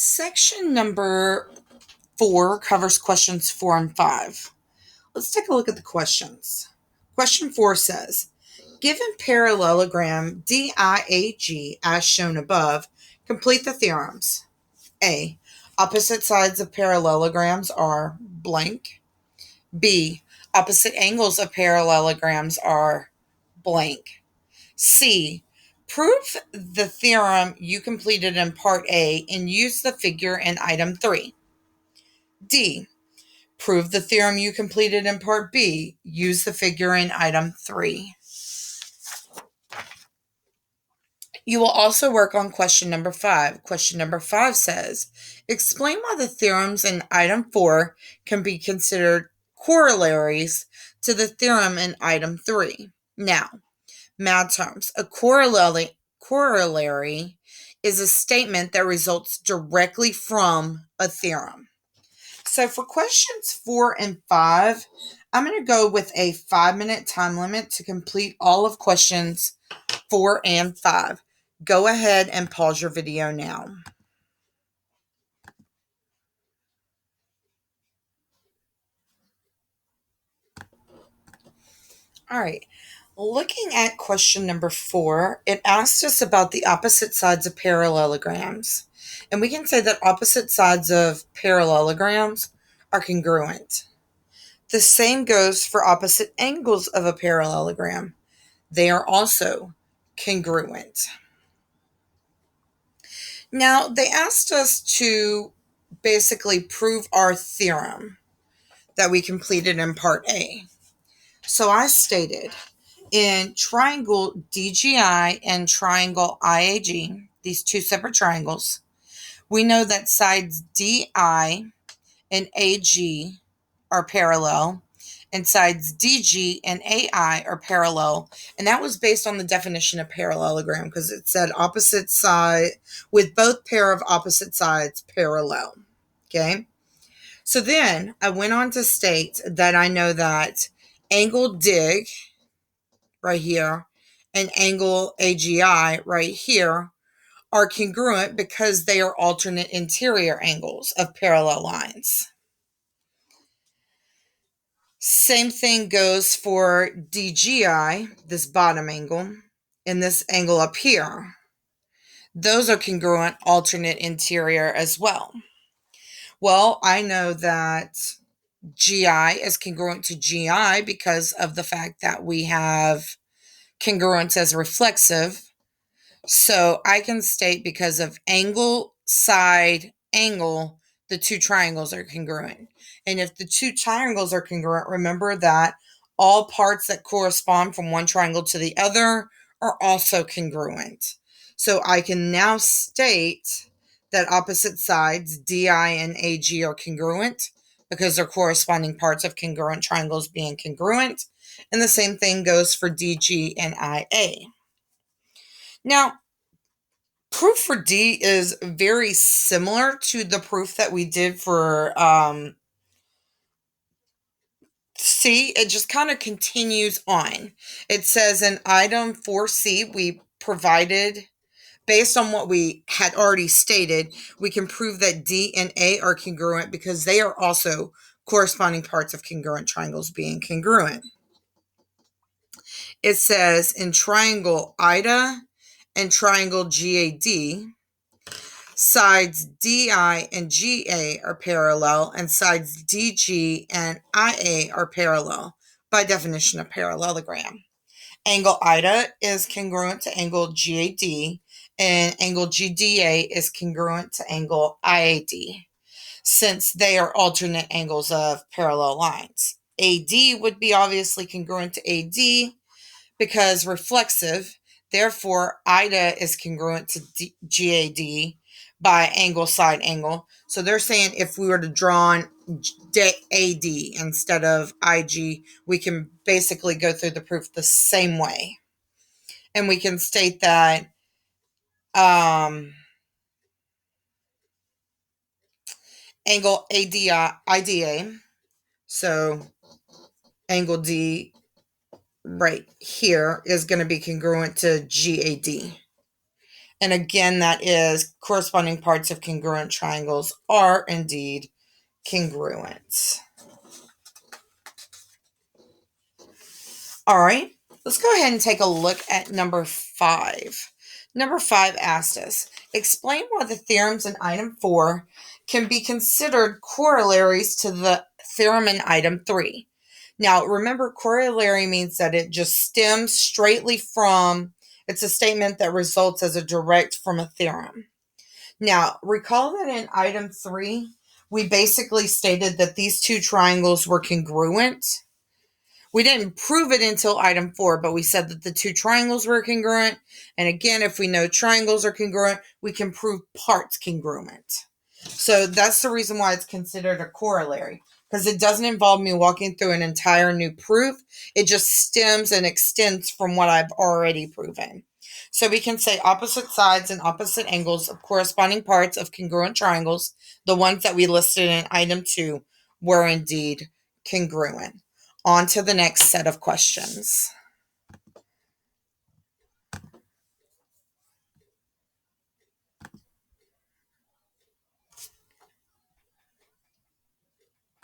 Section number 4 covers questions 4 and 5. Let's take a look at the questions. Question 4 says, given parallelogram DIAG as shown above, complete the theorems. A. Opposite sides of parallelograms are blank. B. Opposite angles of parallelograms are blank. C. Prove the theorem you completed in Part A and use the figure in Item 3. D. Prove the theorem you completed in Part B. Use the figure in Item 3. You will also work on question number 5. Question number 5 says, explain why the theorems in Item 4 can be considered corollaries to the theorem in Item 3. Now, math terms. A corollary is a statement that results directly from a theorem. So for questions 4 and 5, I'm going to go with a 5-minute time limit to complete all of questions 4 and 5. Go ahead and pause your video now. All right. Looking at question number 4, it asked us about the opposite sides of parallelograms. And we can say that opposite sides of parallelograms are congruent. The same goes for opposite angles of a parallelogram. They are also congruent. Now, they asked us to basically prove our theorem that we completed in Part A. So I stated, in triangle DGI and triangle IAG, these two separate triangles, we know that sides DI and AG are parallel, and sides DG and AI are parallel. And that was based on the definition of parallelogram, because it said opposite side with both pair of opposite sides parallel. Okay. So then I went on to state that I know that angle DIG right here and angle AGI right here are congruent because they are alternate interior angles of parallel lines. Same thing goes for DGI, this bottom angle, and this angle up here. Those are congruent alternate interior as well. Well, I know that GI is congruent to GI because of the fact that we have congruence as reflexive. So I can state because of angle, side, angle, the two triangles are congruent. And if the two triangles are congruent, remember that all parts that correspond from one triangle to the other are also congruent. So I can now state that opposite sides, DI and AG, are congruent because they're corresponding parts of congruent triangles being congruent. And the same thing goes for DG and IA. Now, proof for D is very similar to the proof that we did for C. It just kind of continues on. It says in item 4C, we provided, based on what we had already stated, we can prove that D and A are congruent because they are also corresponding parts of congruent triangles being congruent. It says in triangle IDA and triangle GAD, sides DI and GA are parallel, and sides DG and IA are parallel by definition of parallelogram. Angle IDA is congruent to angle GAD, and angle GDA is congruent to angle IAD, since they are alternate angles of parallel lines. AD would be obviously congruent to AD because reflexive. Therefore, IDA is congruent to GAD by angle, side, angle. So they're saying if we were to draw on AD instead of IG, we can basically go through the proof the same way. And we can state that angle IDA, so angle D right here, is going to be congruent to GAD. And again, that is corresponding parts of congruent triangles are indeed congruent. All right, let's go ahead and take a look at number 5. Number 5 asked us, explain why the theorems in item 4 can be considered corollaries to the theorem in item 3. Now, remember, corollary means that it just stems straightly from, it's a statement that results as a direct from a theorem. Now, recall that in item 3, we basically stated that these two triangles were congruent. We didn't prove it until item 4, but we said that the two triangles were congruent. And again, if we know triangles are congruent, we can prove parts congruent. So that's the reason why it's considered a corollary, because it doesn't involve me walking through an entire new proof. It just stems and extends from what I've already proven. So we can say opposite sides and opposite angles of corresponding parts of congruent triangles, the ones that we listed in item 2, were indeed congruent. On to the next set of questions.